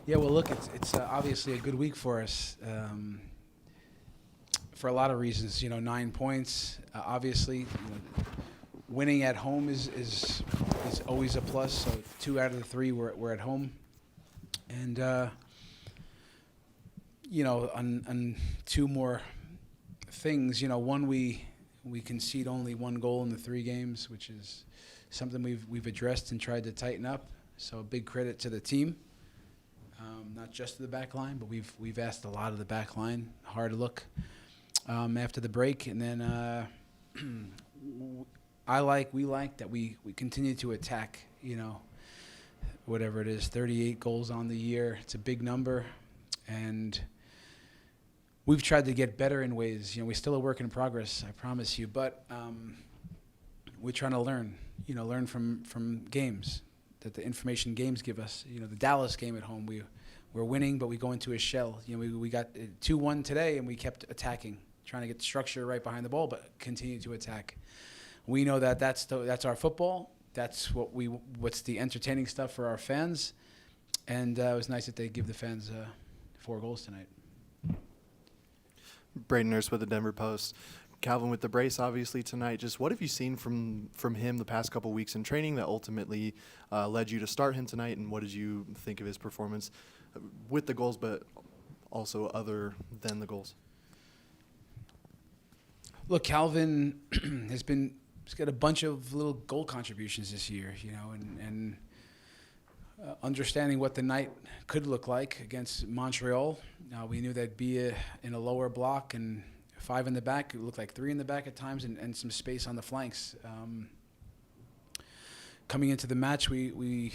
Yeah, well, look, it's obviously a good week for us for a lot of reasons. 9 points. Obviously, winning at home is always a plus. So 2 out of the 3 we're at home, and on 2 more things. One, we concede only 1 goal in the 3 games, which is something we've addressed and tried to tighten up. So a big credit to the team. Not just to the back line, but we've asked a lot of the back line. Hard look after the break, and then we like that we continue to attack. Whatever it is, 38 goals on the year. It's a big number, and we've tried to get better in ways. We're still a work in progress, I promise you, but we're trying to learn. Learn from games that the information games give us. The Dallas game at home, we're winning, but we go into a shell. We got 2-1 today, and we kept attacking, trying to get the structure right behind the ball, but continue to attack. We know that that's our football. That's what's the entertaining stuff for our fans, and it was nice that they give the fans 4 goals tonight. Braden Nurse with the Denver Post. Calvin with the brace, obviously, tonight. Just what have you seen from him the past couple weeks in training that ultimately led you to start him tonight, and what did you think of his performance with the goals, but also other than the goals? Look, Calvin he's got a bunch of little goal contributions this year, and understanding what the night could look like against Montreal. We knew that'd be in a lower block and 5 in the back. It looked like 3 in the back at times, and some space on the flanks. Coming into the match, we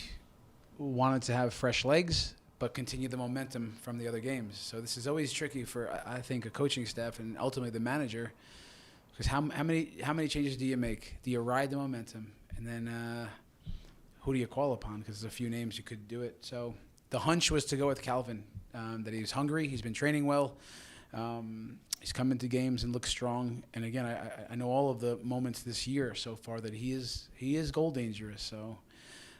wanted to have fresh legs, but continue the momentum from the other games. So this is always tricky for, I think, a coaching staff and ultimately the manager, because how many changes do you make? Do you ride the momentum, and then who do you call upon? Because there's a few names you could do it. So the hunch was to go with Calvin, that he was hungry. He's been training well. He's come into games and looks strong. And again, I know all of the moments this year so far that he is goal dangerous. So,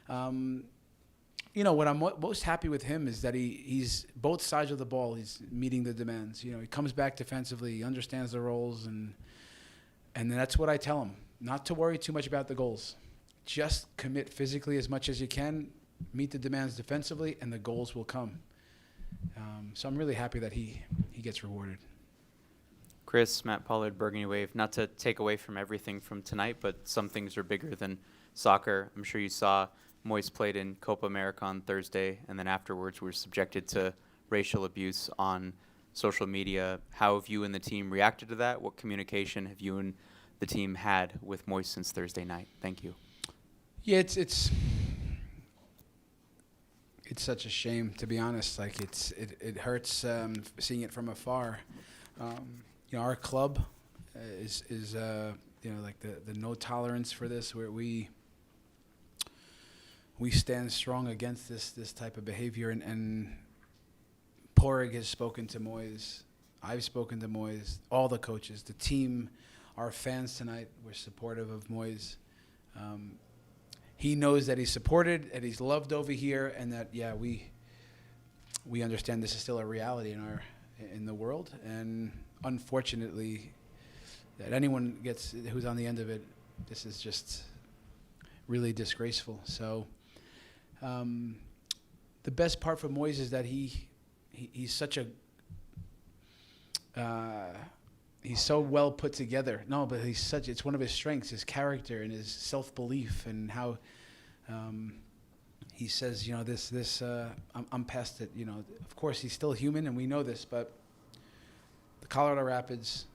what I'm most happy with him is that he's both sides of the ball. He's meeting the demands. He comes back defensively. He understands the roles, and that's what I tell him. Not to worry too much about the goals. Just commit physically as much as you can, meet the demands defensively, and the goals will come. So I'm really happy that he gets rewarded. Chris, Matt Pollard, Burgundy Wave. Not to take away from everything from tonight, but some things are bigger than soccer. I'm sure you saw Moise played in Copa America on Thursday, and then afterwards were subjected to racial abuse on social media. How have you and the team reacted to that? What communication have you and the team had with Moise since Thursday night? Thank you. Yeah, it's such a shame, to be honest. Like it hurts seeing it from afar. Our club is like the no tolerance for this, where we stand strong against this type of behavior. And Porig has spoken to Moise. I've spoken to Moise. All the coaches, the team, our fans tonight were supportive of Moise. He knows that he's supported and he's loved over here, and that we understand this is still a reality in the world. And unfortunately, that anyone who's on the end of it, this is just really disgraceful. So the best part for Moise is that he's such a he's so well put together. No, but it's one of his strengths, his character and his self-belief, and how he says, I'm past it. Of course he's still human, and we know this, but the Colorado Rapids,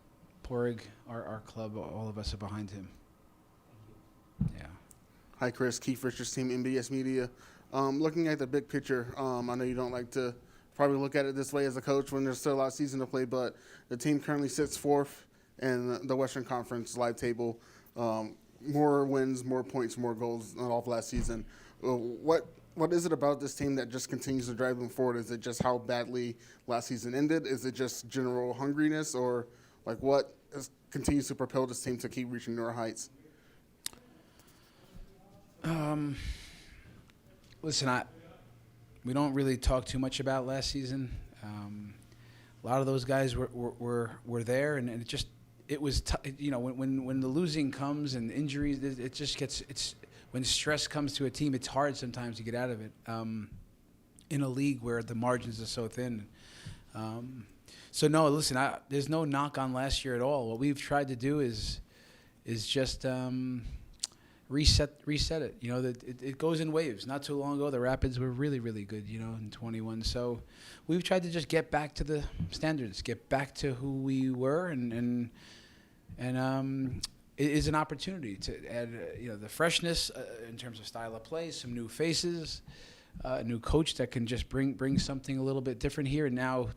Porig, our club, all of us are behind him. Yeah. Hi, Chris. Keith Richards, Team MBS Media. Looking at the big picture, I know you don't like to probably look at it this way as a coach when there's still a lot of season to play, but the team currently sits 4th in the Western Conference live table. More wins, more points, more goals than all of last season. What is it about this team that just continues to drive them forward? Is it just how badly last season ended? Is it just general hungriness, or what continues to propel this team to keep reaching newer heights? Listen, we don't really talk too much about last season. A lot of those guys were there, and it was when the losing comes and injuries, it just gets when stress comes to a team, it's hard sometimes to get out of it. In a league where the margins are so thin. So no, listen, there's no knock on last year at all. What we've tried to do is just reset it. That it goes in waves. Not too long ago, the Rapids were really, really good, in 21. So we've tried to just get back to the standards, get back to who we were, and it is an opportunity to add, the freshness in terms of style of play, some new faces, a new coach that can just bring something a little bit different here. And now,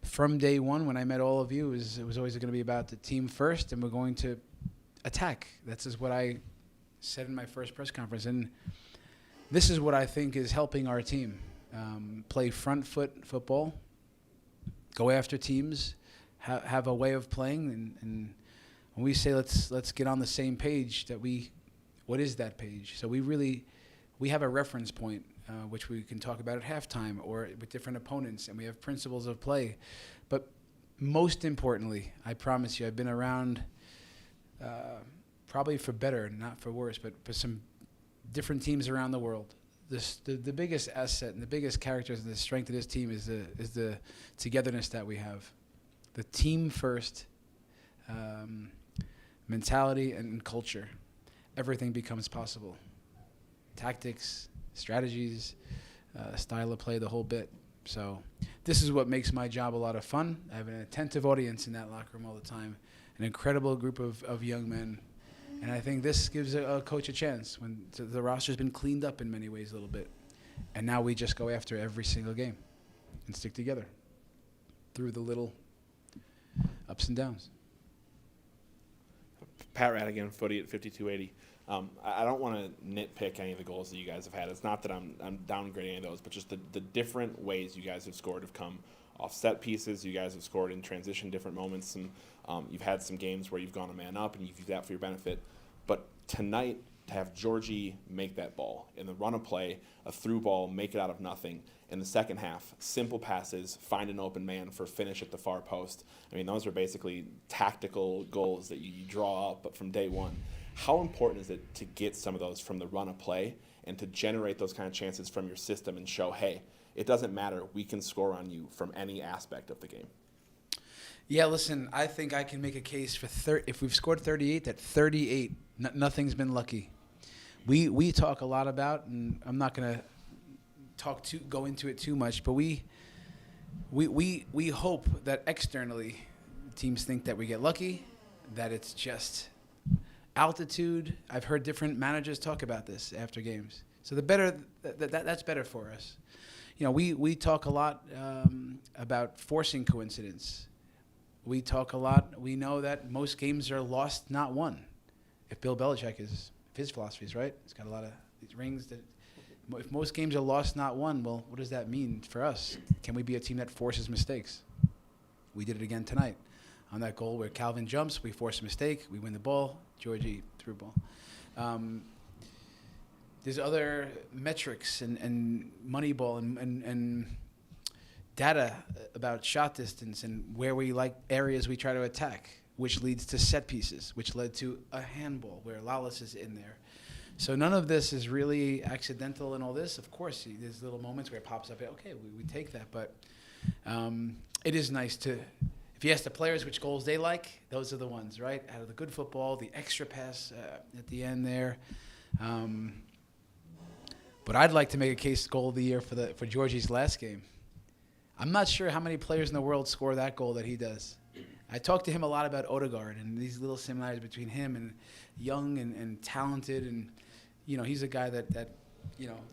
from day one, when I met all of you, it was always going to be about the team first, and we're going to attack. That's just what I said in my first press conference, and this is what I think is helping our team play front foot football, go after teams, have a way of playing, and when we say let's get on the same page, what is that page? So we have a reference point which we can talk about at halftime or with different opponents, and we have principles of play. But most importantly, I promise you, I've been around probably for better, not for worse, but for some different teams around the world. The biggest asset and the biggest characters and the strength of this team is the togetherness that we have. The team first mentality and culture. Everything becomes possible. Tactics, strategies, style of play, the whole bit. So this is what makes my job a lot of fun. I have an attentive audience in that locker room all the time, an incredible group of young men. And I think this gives a coach a chance when the roster's been cleaned up in many ways a little bit. And now we just go after every single game and stick together through the little ups and downs. Pat Radigan, Footy at 5280. I don't want to nitpick any of the goals that you guys have had. It's not that I'm downgrading any of those, but just the different ways you guys have scored have come off set pieces. You guys have scored in transition, different moments, and you've had some games where you've gone a man up and you've used that for your benefit. But tonight, to have Georgie make that ball in the run of play, a through ball, make it out of nothing. In the second half, simple passes, find an open man for finish at the far post. I mean, those are basically tactical goals that you draw up from day one. How important is it to get some of those from the run of play and to generate those kind of chances from your system and show, hey, it doesn't matter, we can score on you from any aspect of the game? Yeah, listen, I think I can make a case for if we've scored 38, that 38, nothing's been lucky. We talk a lot about, and I'm not going to go into it too much, but we hope that externally teams think that we get lucky, that it's just altitude. I've heard different managers talk about this after games. So the better that's better for us. We talk a lot about forcing coincidence. We talk a lot. We know that most games are lost, not won. If Bill Belichick if his philosophy is right, he's got a lot of these rings that. If most games are lost, not won, well, what does that mean for us? Can we be a team that forces mistakes? We did it again tonight. On that goal where Calvin jumps, we force a mistake, we win the ball, Georgie threw ball. There's other metrics and money ball and data about shot distance and where we like areas we try to attack, which leads to set pieces, which led to a handball where Lawless is in there. So none of this is really accidental in all this. Of course, there's little moments where it pops up. Okay, we take that. But it is nice to, if you ask the players which goals they like, those are the ones, right? Out of the good football, the extra pass at the end there. But I'd like to make a case goal of the year for Georgie's last game. I'm not sure how many players in the world score that goal that he does. I talked to him a lot about Odegaard and these little similarities between him and young and talented, and he's a guy that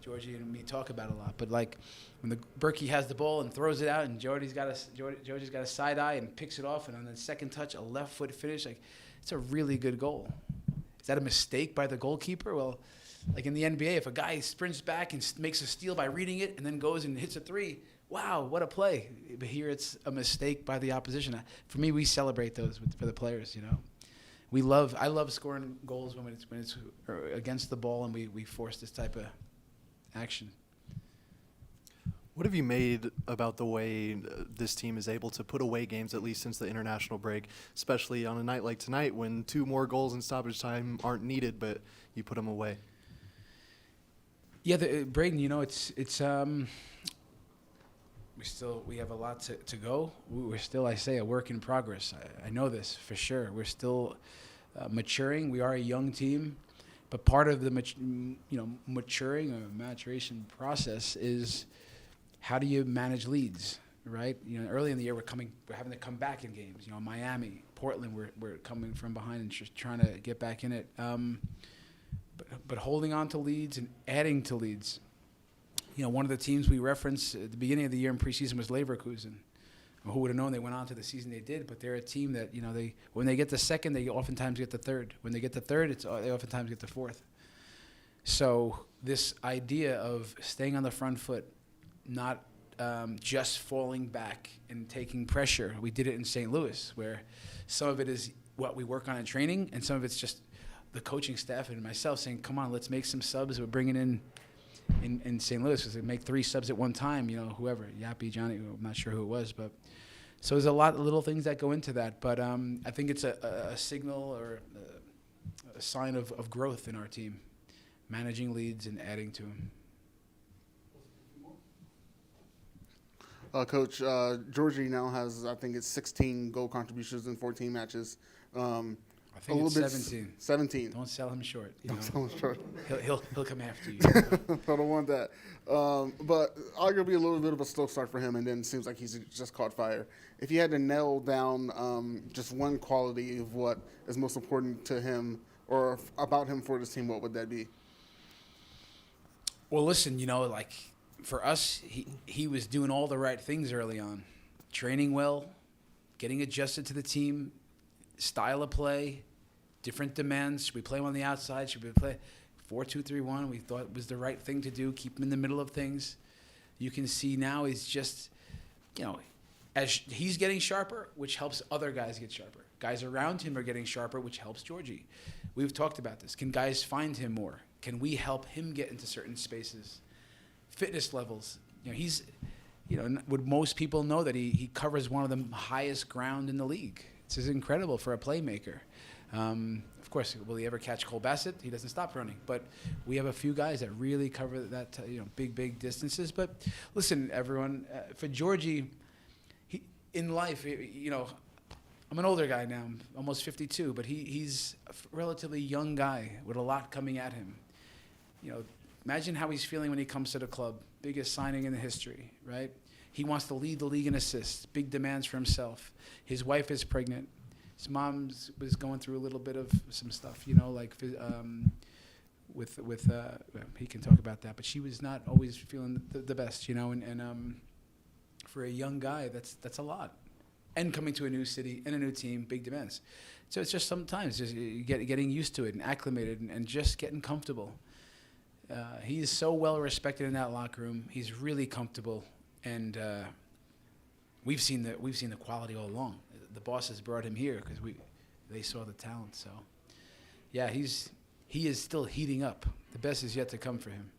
Georgie and me talk about a lot. But like when Berkey has the ball and throws it out, and Georgie's got a side eye and picks it off, and on the second touch, a left foot finish, like it's a really good goal. Is that a mistake by the goalkeeper? Well, like in the NBA, if a guy sprints back and makes a steal by reading it and then goes and hits a three, wow, what a play. But here it's a mistake by the opposition. For me, we celebrate those for the players, I love scoring goals when it's against the ball and we force this type of action. What have you made about the way this team is able to put away games, at least since the international break, especially on a night like tonight when 2 more goals in stoppage time aren't needed, but you put them away? Yeah, Braden, we have a lot to go. We're still, I say, a work in progress. I know this for sure. We're still maturing. We are a young team, but part of the maturing or maturation process is how do you manage leads, right? Early in the year we're having to come back in games. Miami, Portland, we're coming from behind and just trying to get back in it. But holding on to leads and adding to leads. One of the teams we referenced at the beginning of the year in preseason was Leverkusen. Who would have known they went on to the season they did? But they're a team that when they get the second, they oftentimes get the third. When they get the third, they oftentimes get the fourth. So this idea of staying on the front foot, not just falling back and taking pressure. We did it in St. Louis, where some of it is what we work on in training, and some of it's just the coaching staff and myself saying, "Come on, let's make some subs." We're bringing in St. Louis, because they make 3 subs at one time, whoever, Yappy, Johnny, I'm not sure who it was, but so there's a lot of little things that go into that, but I think it's a signal or a sign of growth in our team, managing leads and adding to them. Coach, Georgie now has, I think it's 16 goal contributions in 14 matches. I think it's 17. 17. Don't sell him short. Don't sell him short. He'll come after you. I don't want that. But arguably a little bit of a slow start for him, and then it seems like he's just caught fire. If you had to nail down just one quality of what is most important to him or about him for this team, what would that be? Well, listen, for us, he was doing all the right things early on. Training well, getting adjusted to the team, style of play, different demands. Should we play him on the outside? Should we play 4-2-3-1? We thought it was the right thing to do, keep him in the middle of things. You can see now he's just, as he's getting sharper, which helps other guys get sharper. Guys around him are getting sharper, which helps Georgie. We've talked about this. Can guys find him more? Can we help him get into certain spaces? Fitness levels. He's, would most people know that he covers one of the highest ground in the league. It's just incredible for a playmaker. Of course, will he ever catch Cole Bassett? He doesn't stop running. But we have a few guys that really cover that, big distances. But listen, everyone, for Georgie, in life, I'm an older guy now. I'm almost 52, but he's a relatively young guy with a lot coming at him. Imagine how he's feeling when he comes to the club. Biggest signing in the history, right? He wants to lead the league in assists, big demands for himself. His wife is pregnant. His mom was going through a little bit of some stuff, with he can talk about that, but she was not always feeling the best, and for a young guy, that's a lot. And coming to a new city and a new team, big demands. So it's just sometimes just getting used to it and acclimated and just getting comfortable. He's so well respected in that locker room. He's really comfortable. And we've seen the quality all along. The bosses brought him here because they saw the talent. So, yeah, he is still heating up. The best is yet to come for him.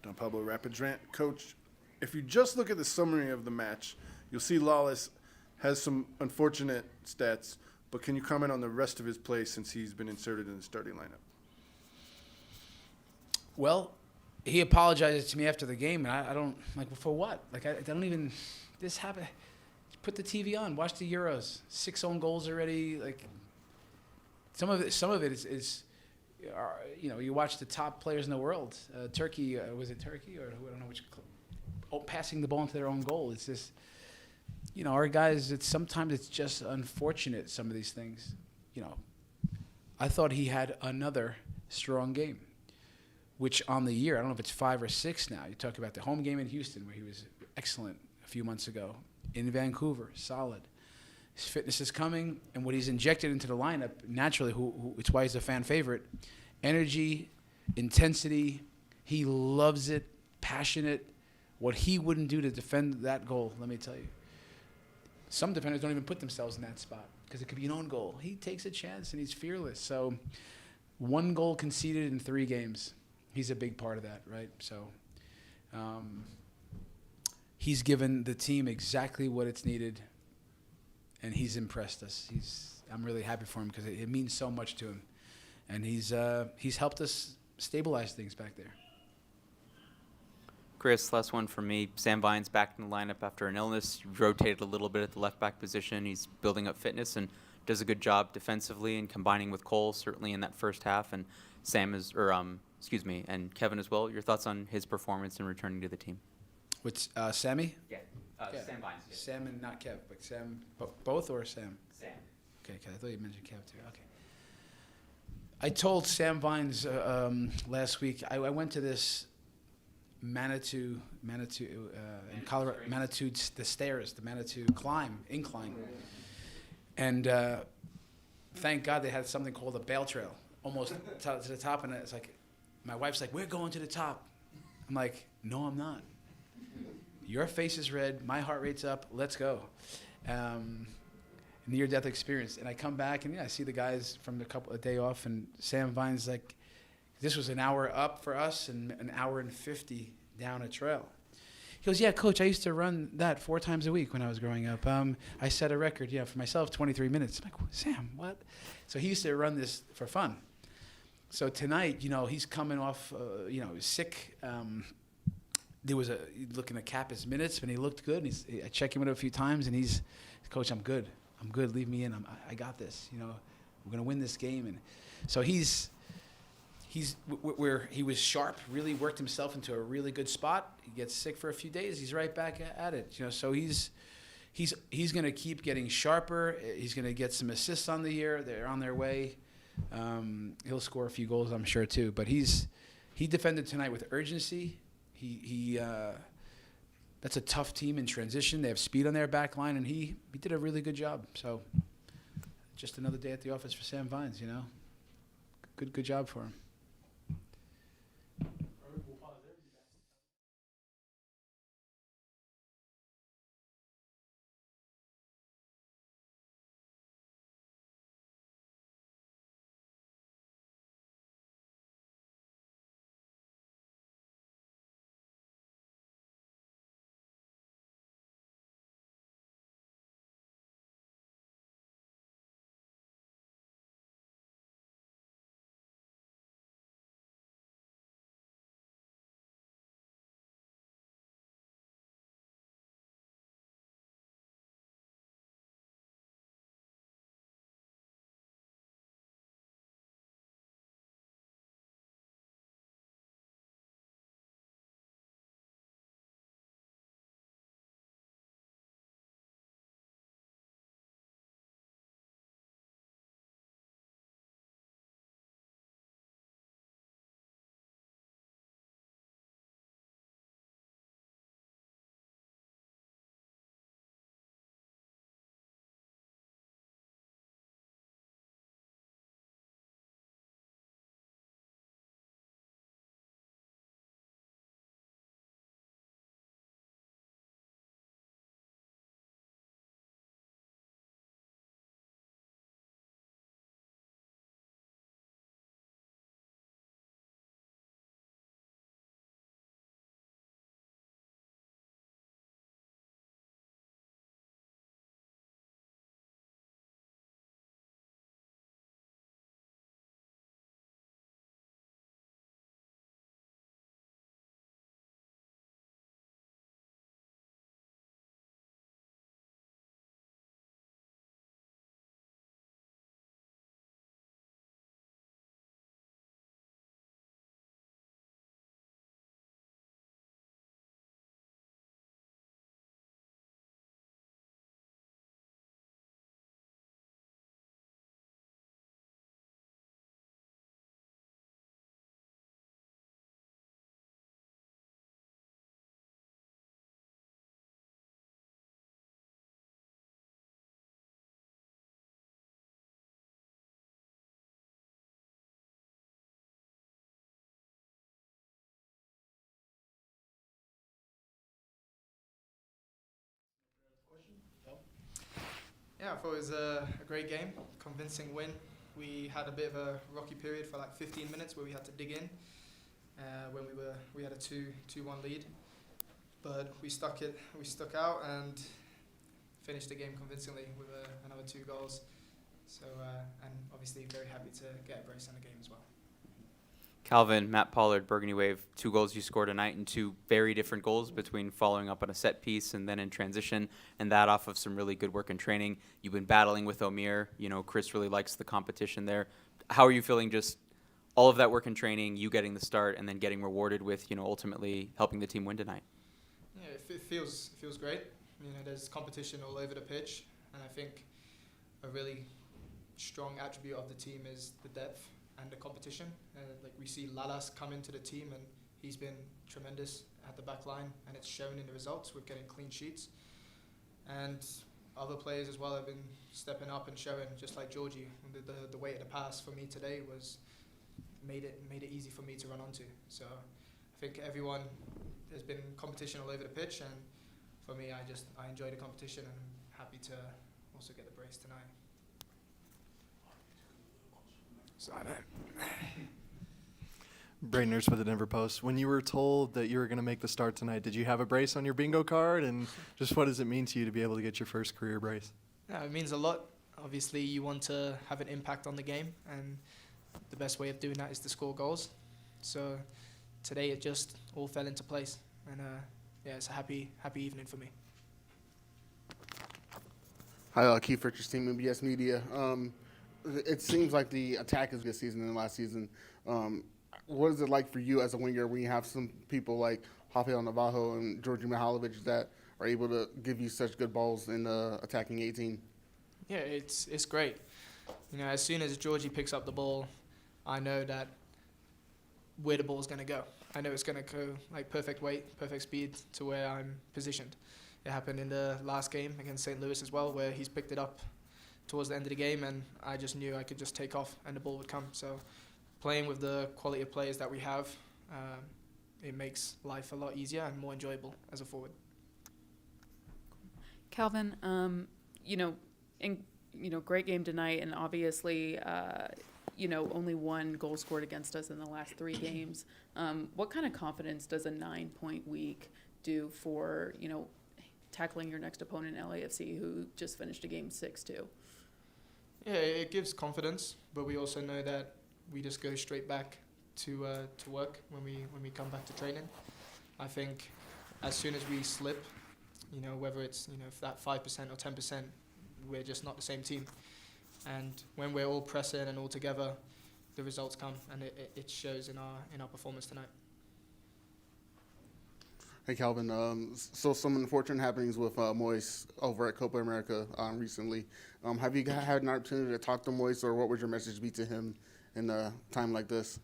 Don Pablo Rapid Rant. Coach, if you just look at the summary of the match, you'll see Lawless has some unfortunate stats, but can you comment on the rest of his play since he's been inserted in the starting lineup? Well, he apologized to me after the game, and I don't, for what? I don't even, this happened. Put the TV on, watch the Euros. 6 own goals already. Some of it is you watch the top players in the world. Turkey, was it Turkey or I don't know which club, passing the ball into their own goal. It's just, our guys, sometimes it's just unfortunate, some of these things. I thought he had another strong game, which on the year, I don't know if it's 5 or 6 now. You talk about the home game in Houston where he was excellent a few months ago. In Vancouver, solid. His fitness is coming, and what he's injected into the lineup, naturally, it's why he's a fan favorite. Energy, intensity, he loves it, passionate. What he wouldn't do to defend that goal, let me tell you. Some defenders don't even put themselves in that spot because it could be an own goal. He takes a chance, and he's fearless. So 1 goal conceded in 3 games. he's a big part of that, right? So he's given the team exactly what it's needed, and he's impressed us. I'm really happy for him because it means so much to him, and he's helped us stabilize things back there. Chris, last one for me. Sam Vine's back in the lineup after an illness. You rotated a little bit at the left back position. He's building up fitness and does a good job defensively and combining with Cole, certainly in that first half. And and Kevin as well. Your thoughts on his performance and returning to the team? What's Sammy? Yeah, Yeah. Sam Vine's. Sam and not Kev, but Sam, both or Sam? Sam. Okay, I thought you mentioned Kev too. Okay. I told Sam Vines last week. I went to this Manitou in Colorado. Manitou, the stairs, the Manitou incline, and thank God they had something called a bale trail, almost to the top. And it's like, my wife's like, "We're going to the top." I'm like, "No, I'm not. Your face is red, my heart rate's up. Let's go." Near-death experience, and I come back and I see the guys from a day off, and Sam Vine's like, this was an hour up for us and an hour and 50 down a trail. He goes, "Yeah, Coach, I used to run that 4 times a week when I was growing up. I set a record, for myself, 23 minutes. I'm like, Sam, what? So he used to run this for fun. So tonight, he's coming off, sick. There was looking to cap his minutes, and he looked good. And I checked him in a few times, and he's, "Coach, I'm good. Leave me in. I got this. We're gonna win this game." And so he was sharp. Really worked himself into a really good spot. He gets sick for a few days. He's right back at it. So he's gonna keep getting sharper. He's gonna get some assists on the year. They're on their way. He'll score a few goals, I'm sure too. But he defended tonight with urgency. That's a tough team in transition. They have speed on their back line, and he did a really good job. So just another day at the office for Sam Vines, Good job for him. Yeah, I thought it was a great game, convincing win. We had a bit of a rocky period for like 15 minutes where we had to dig in. when we had a 2-1 lead, but we stuck out and finished the game convincingly with another 2 goals. So and obviously very happy to get a brace on the game as well. Calvin, Matt Pollard, Burgundy Wave, 2 goals you scored tonight and 2 very different goals between following up on a set piece and then in transition, and that off of some really good work in training. You've been battling with Omir. You know, Chris really likes the competition there. How are you feeling just all of that work in training, you getting the start, and then getting rewarded with, you know, ultimately helping the team win tonight? Yeah, it feels great. You know, there's competition all over the pitch, and I think a really strong attribute of the team is the depth and the competition. Like we see Lalas come into the team, and he's been tremendous at the back line, and it's shown in the results with getting clean sheets. And other players as well have been stepping up and showing, just like Georgie. The weight of the pass for me today was made it easy for me to run onto. So I think everyone, there's been competition all over the pitch, and for me, I enjoy the competition, and I'm happy to also get the brace tonight. Braden Nurse with the Denver Post. When you were told that you were going to make the start tonight, did you have a brace on your bingo card? And just what does it mean to you to be able to get your first career brace? Yeah, it means a lot. Obviously, you want to have an impact on the game, and the best way of doing that is to score goals. So today it just all fell into place, and yeah, it's a happy evening for me. Hi, Keith Richards, team MBS Media. It seems like the attack is this season than last season. What is it like for you as a winger when you have some people like Rafael Navajo and Georgi Mihalovic that are able to give you such good balls in the attacking 18? Yeah, it's great. You know, as soon as Georgie picks up the ball, I know that where the ball's going to go. I know it's going to go like perfect weight, perfect speed to where I'm positioned. It happened in the last game against St. Louis as well, where he's picked it up towards the end of the game, and I just knew I could just take off and the ball would come. So playing with the quality of players that we have, it makes life a lot easier and more enjoyable as a forward. Calvin, great game tonight, and obviously, only 1 goal scored against us in the last 3 games. What kind of confidence does a 9-point week do for, tackling your next opponent, LAFC, who just finished a game 6-2? Yeah, it gives confidence, but we also know that we just go straight back to work when we come back to training. I think as soon as we slip, whether it's if that 5% or 10%, we're just not the same team. And when we're all pressing and all together, the results come, and it shows in our performance tonight. Hey, Calvin. So some unfortunate happenings with Moise over at Copa America recently. Have you had an opportunity to talk to Moise, or what would your message be to him in a time like this?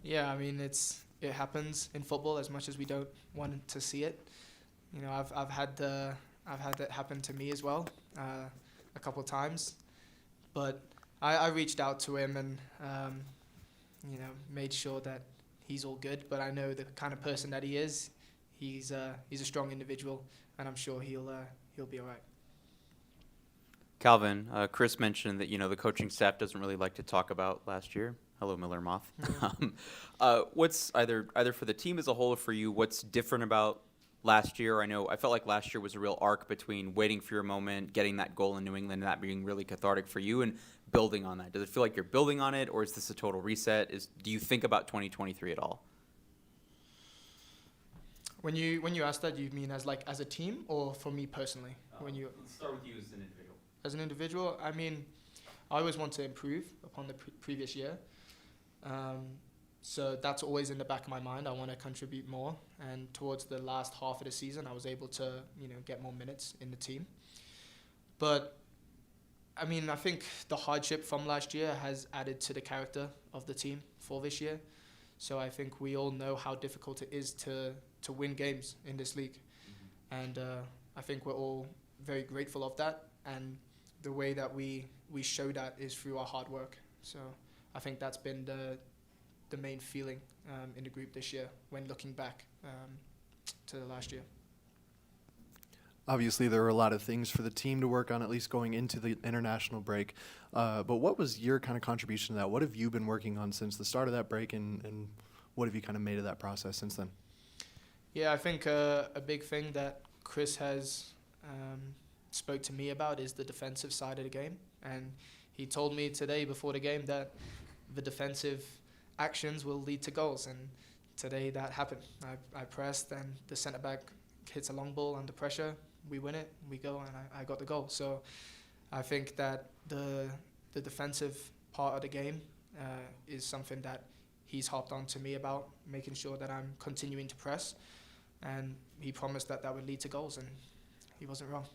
Yeah, I mean it happens in football as much as we don't want to see it. I've had that happen to me as well a couple of times, but I reached out to him and made sure that he's all good. But I know the kind of person that he is. He's a strong individual, and I'm sure he'll be all right. Calvin, Chris mentioned that, the coaching staff doesn't really like to talk about last year. Hello, Miller Moth. What's either for the team as a whole or for you, what's different about last year? I felt like last year was a real arc between waiting for your moment, getting that goal in New England, and that being really cathartic for you, and building on that. Does it feel like you're building on it, or is this a total reset? Do you think about 2023 at all? When you ask that, do you mean as a team or for me personally? Let's start with you as an individual. As an individual, I mean, I always want to improve upon the previous year. So that's always in the back of my mind. I want to contribute more. And towards the last half of the season, I was able to, get more minutes in the team. But, I mean, I think the hardship from last year has added to the character of the team for this year. So I think we all know how difficult it is to win games in this league. Mm-hmm. And I think we're all very grateful of that. And the way that we show that is through our hard work. So I think that's been the main feeling in the group this year when looking back to the last year. Obviously, there were a lot of things for the team to work on, at least going into the international break. But what was your kind of contribution to that? What have you been working on since the start of that break, and what have you kind of made of that process since then? Yeah, I think a big thing that Chris has spoke to me about is the defensive side of the game. And he told me today before the game that the defensive actions will lead to goals. And today that happened. I pressed and the centre-back hits a long ball under pressure. We win it, we go, and I got the goal. So I think that the defensive part of the game is something that he's harped on to me about, making sure that I'm continuing to press. And he promised that that would lead to goals, and he wasn't wrong.